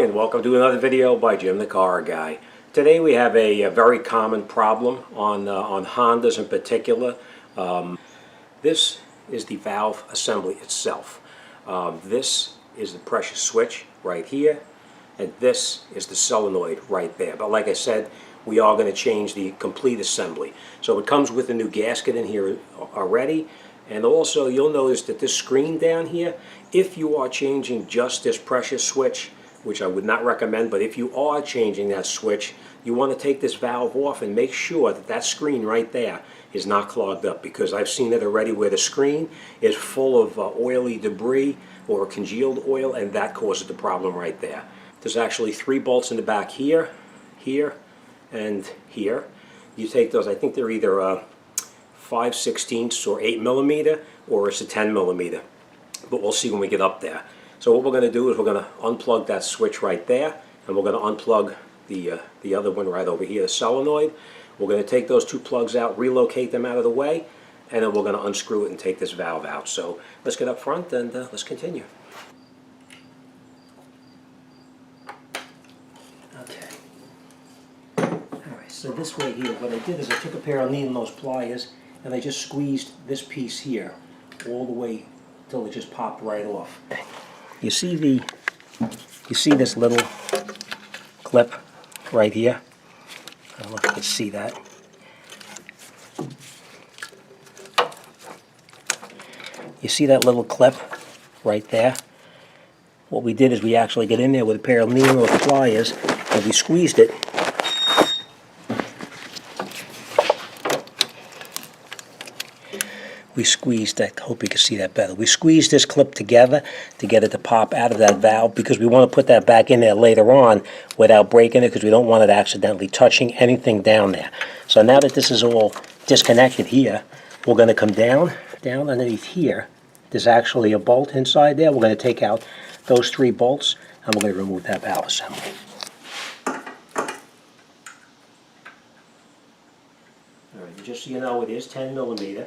And welcome to another video by Jimthecarguy. Today we have a very common problem on Hondas in particular. This is the valve assembly itself. This is the pressure switch right here, and this is the solenoid right there. But like I said, we are going to change the complete assembly. So it comes with a new gasket in here already. And also you'll notice that this screen down here, if you are changing just this pressure switch, which I would not recommend, but if you are changing that switch, you want to take this valve off and make sure that that screen right there is not clogged up, because I've seen it already where the screen is full of oily debris or congealed oil, and that causes the problem right there. There's actually 3 bolts in the back here, here, and here. You take those, I think they're either 5/16 or 8mm, or it's a 10mm, but we'll see when we get up there. So what we're going to do is we're going to unplug that switch right there, and we're going to unplug the other one right over here, the solenoid. We're going to take those 2 plugs out, relocate them out of the way, and then we're going to unscrew it and take this valve out. So let's get up front and let's continue. Okay. Alright, so this way here, what I did is I took a pair of needle nose pliers and I just squeezed this piece here all the way till it just popped right off. You see this little clip right here? I don't know if you can see that. You see that little clip right there? What we did is we actually get in there with a pair of needle nose pliers and we squeezed it. We squeezed, I hope you can see that better. We squeezed this clip together to get it to pop out of that valve, because we want to put that back in there later on without breaking it, because we don't want it accidentally touching anything down there. So now that this is all disconnected here, we're going to come down underneath here. There's actually a bolt inside there. We're going to take out those 3 bolts and we're going to remove that valve assembly. All right, just so you know, it is 10mm.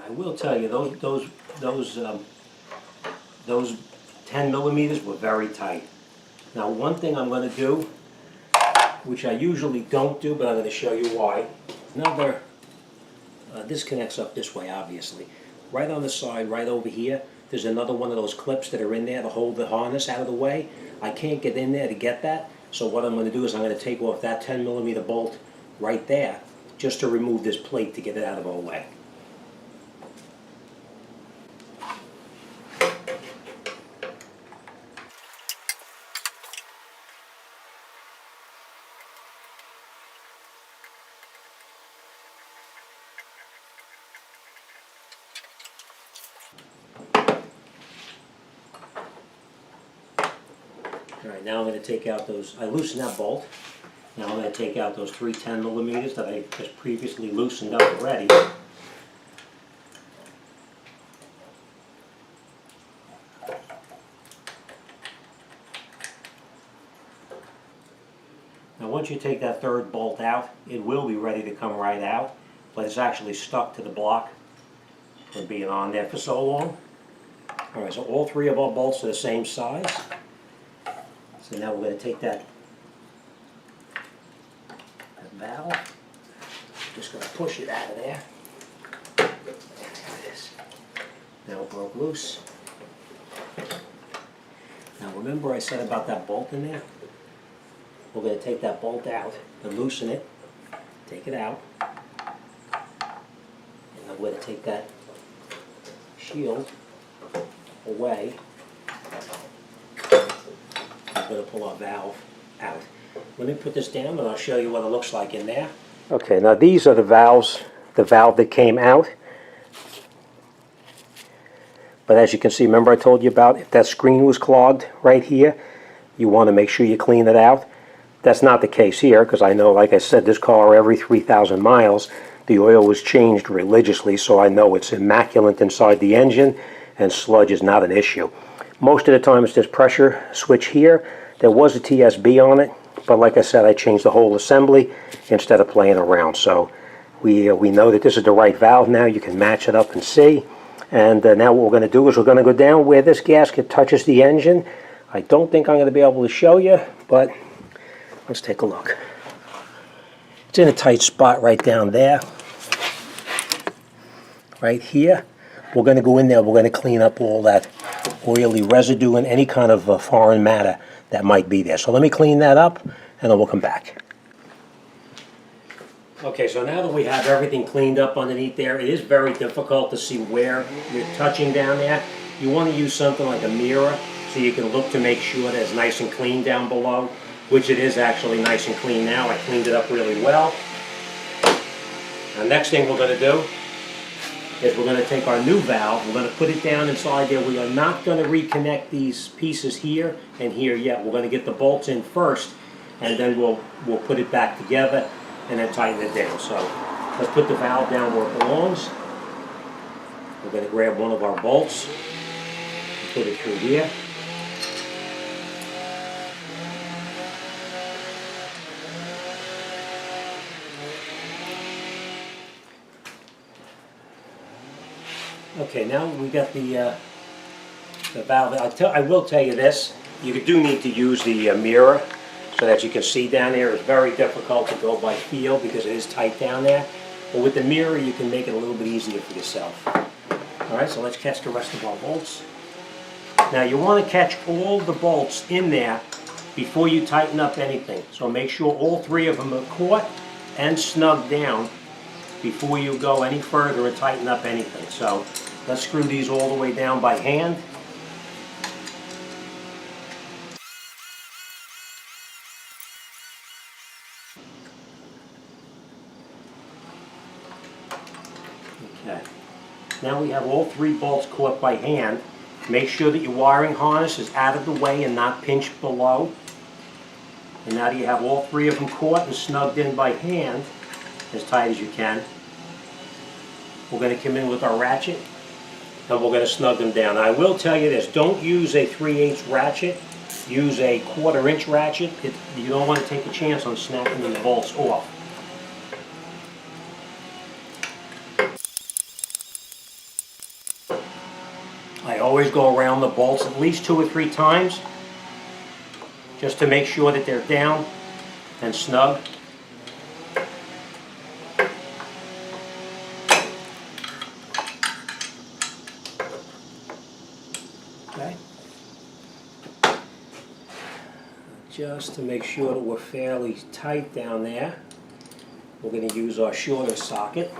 I will tell you, those 10mm were very tight. Now, one thing I'm going to do, which I usually don't do, but I'm going to show you why. Another, this connects up this way, obviously. Right on the side, right over here, there's another one of those clips that are in there to hold the harness out of the way. I can't get in there to get that, so what I'm going to do is I'm going to take off that 10mm bolt right there, just to remove this plate to get it out of our way. Alright, now I'm going to take out those, I loosened that bolt. Now I'm going to take out those 3 10mm that I just previously loosened up already. Now once you take that 3rd bolt out, it will be ready to come right out, but it's actually stuck to the block from being on there for so long. Alright, so all 3 of our bolts are the same size. So now we're going to take that valve, just going to push it out of there. There it is. Now it broke loose. Now remember I said about that bolt in there? We're going to take that bolt out and loosen it, take it out, and I'm going to take that shield away. I'm going to pull our valve out. Let me put this down and I'll show you what it looks like in there. Okay, now these are the valves, the valve that came out. But as you can see, remember I told you about if that screen was clogged right here, you want to make sure you clean it out. That's not the case here, because I know, like I said, this car every 3,000 miles, the oil was changed religiously, so I know it's immaculate inside the engine and sludge is not an issue. Most of the time it's this pressure switch here. There was a TSB on it. But like I said, I changed the whole assembly instead of playing around. So we know that this is the right valve now. You can match it up and see. And now what we're going to do is we're going to go down where this gasket touches the engine. I don't think I'm going to be able to show you, but let's take a look. It's in a tight spot right down there. Right here. We're going to go in there, we're going to clean up all that oily residue and any kind of foreign matter that might be there. So let me clean that up, and then we'll come back. Okay, so now that we have everything cleaned up underneath there, it is very difficult to see where you're touching down there. You want to use something like a mirror so you can look to make sure that it's nice and clean down below, which it is actually nice and clean now. I cleaned it up really well. The next thing we're going to do is we're going to take our new valve, we're going to put it down inside there. We are not going to reconnect these pieces here and here yet. We're going to get the bolts in first, and then we'll put it back together and then tighten it down. So let's put the valve down where it belongs. We're going to grab one of our bolts and put it through here. Okay, now we got the valve. I will tell you this, you do need to use the mirror so that you can see down there. It's very difficult to go by feel because it is tight down there. But with the mirror, you can make it a little bit easier for yourself. Alright, so let's catch the rest of our bolts. Now you want to catch all the bolts in there before you tighten up anything. So make sure all three of them are caught and snug down before you go any further and tighten up anything. So let's screw these all the way down by hand. Okay. Now we have all three bolts caught by hand. Make sure that your wiring harness is out of the way and not pinched below. And now that you have all three of them caught and snugged in by hand, as tight as you can, we're going to come in with our ratchet and we're going to snug them down. Now, I will tell you this, don't use a 3/8 ratchet, use a 1/4 inch ratchet. You don't want to take a chance on snapping these bolts off. I always go around the bolts at least 2 or 3 times just to make sure that they're down and snug. Okay. Just to make sure that we're fairly tight down there, we're going to use our shorter socket.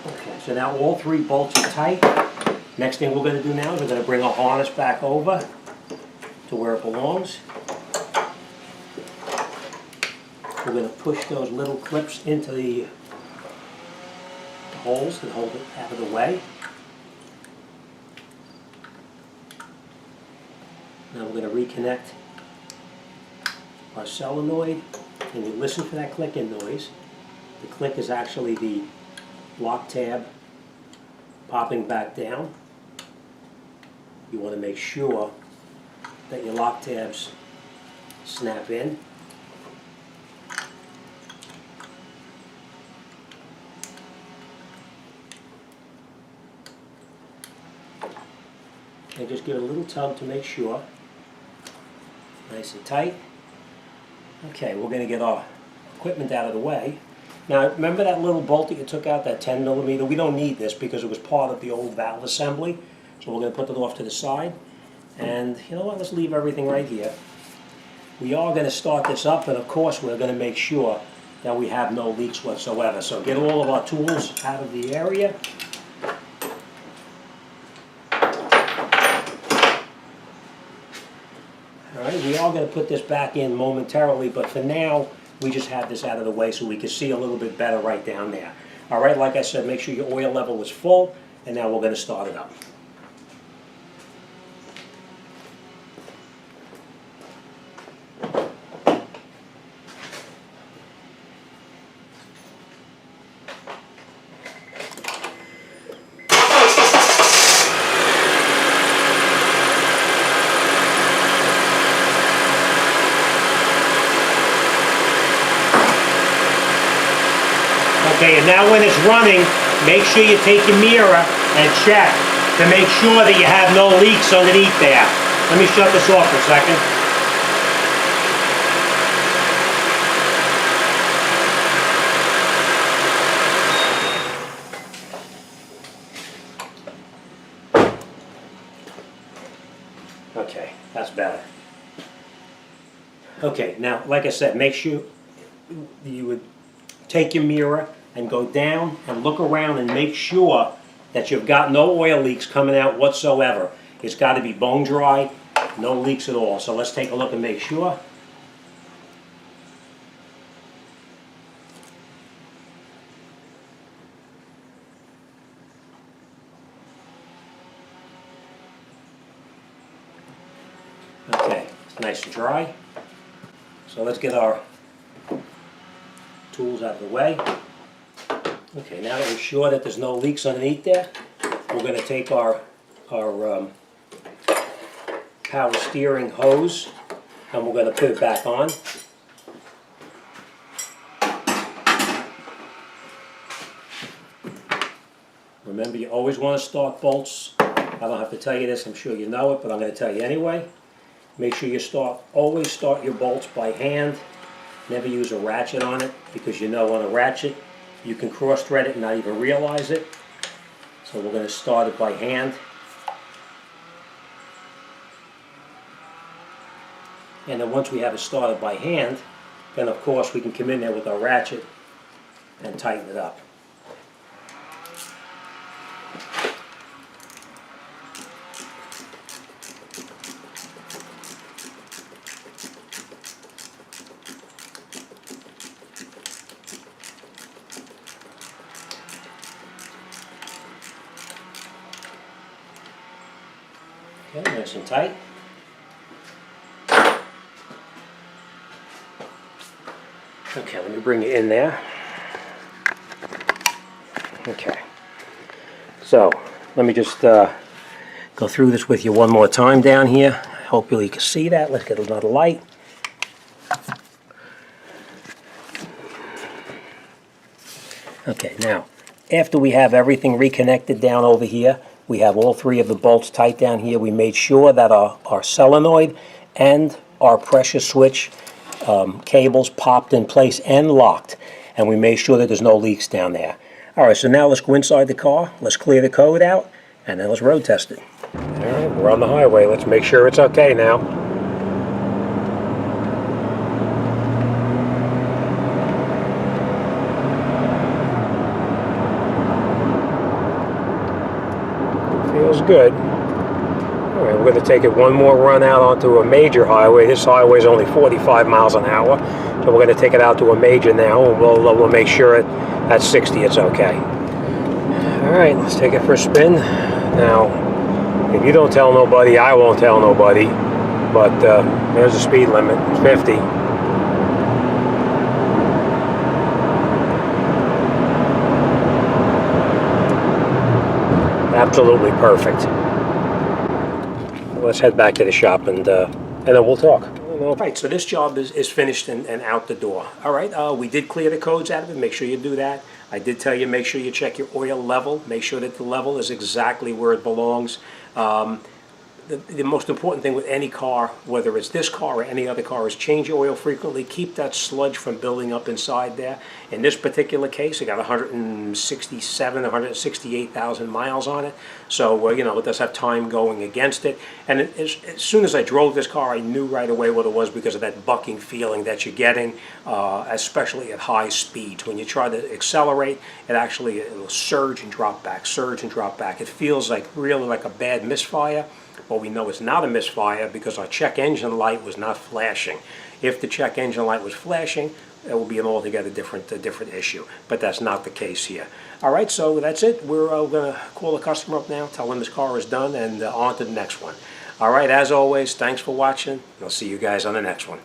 Okay, so now all three bolts are tight. Next thing we're going to do now is we're going to bring our harness back over to where it belongs. We're going to push those little clips into the holes that hold it out of the way. Now we're going to reconnect our solenoid, and you listen for that clicking noise. The click is actually the lock tab popping back down. You want to make sure that your lock tabs snap in. And just give it a little tug to make sure. Nice and tight. Okay, we're going to get our equipment out of the way. Now, remember that little bolt that you took out, that 10 millimeter? We don't need this because it was part of the old valve assembly. So we're going to put it off to the side. And you know what? Let's leave everything right here. We are going to start this up, and of course we're going to make sure that we have no leaks whatsoever. So get all of our tools out of the area. Alright, we are going to put this back in momentarily, but for now, we just have this out of the way so we can see a little bit better right down there. All right, like I said, make sure your oil level is full, and now we're going to start it up. Okay, and now when it's running, make sure you take your mirror and check to make sure that you have no leaks underneath there. Let me shut this off for a second. Okay, that's better. Okay, now, like I said, make sure you would take your mirror and go down and look around and make sure that you've got no oil leaks coming out whatsoever. It's got to be bone dry, no leaks at all. So let's take a look and make sure. Okay, it's nice and dry. So let's get our tools out of the way. Okay, now that we're sure that there's no leaks underneath there, we're going to take our power steering hose and we're going to put it back on. Remember, you always want to start bolts. I don't have to tell you this, I'm sure you know it, but I'm going to tell you anyway. Make sure you always start your bolts by hand. Never use a ratchet on it, because you know on a ratchet you can cross thread it and not even realize it. So we're going to start it by hand. And then once we have it started by hand, then of course we can come in there with our ratchet and tighten it up. Okay, nice and tight. Okay, let me bring it in there. Okay, so let me just go through this with you one more time down here. Hopefully you can see that. Let's get another light. Okay, now after we have everything reconnected down over here, we have all three of the bolts tight down here. We made sure that our solenoid and our pressure switch cables popped in place and locked, and we made sure that there's no leaks down there. Alright, so now let's go inside the car, let's clear the code out, and then let's road test it. Alright, we're on the highway. Let's make sure it's okay now. Feels good. Alright, we're going to take it one more run out onto a major highway. This highway is only 45 miles an hour, so we're going to take it out to a major now, and we'll make sure at 60 it's okay. Alright, let's take it for a spin. Now, if you don't tell nobody, I won't tell nobody, but there's the speed limit, 50. Absolutely perfect. Let's head back to the shop and then we'll talk. All right, so this job is finished and out the door. All right, we did clear the codes out of it. Make sure you do that. I did tell you, make sure you check your oil level. Make sure that the level is exactly where it belongs. The most important thing with any car, whether it's this car or any other car, is change your oil frequently. Keep that sludge from building up inside there. In this particular case, it got 167, 168,000 miles on it. So, you know, it does have time going against it. And as soon as I drove this car, I knew right away what it was because of that bucking feeling that you're getting, especially at high speeds. When you try to accelerate, it'll surge and drop back, surge and drop back. It feels like really like a bad misfire. but we know it's not a misfire because our check engine light was not flashing. If the check engine light was flashing, it will be an altogether different issue, but that's not the case here. All right, so that's it. We're going to call the customer up now, tell them this car is done, and on to the next one. All right, as always, thanks for watching. I'll see you guys on the next one.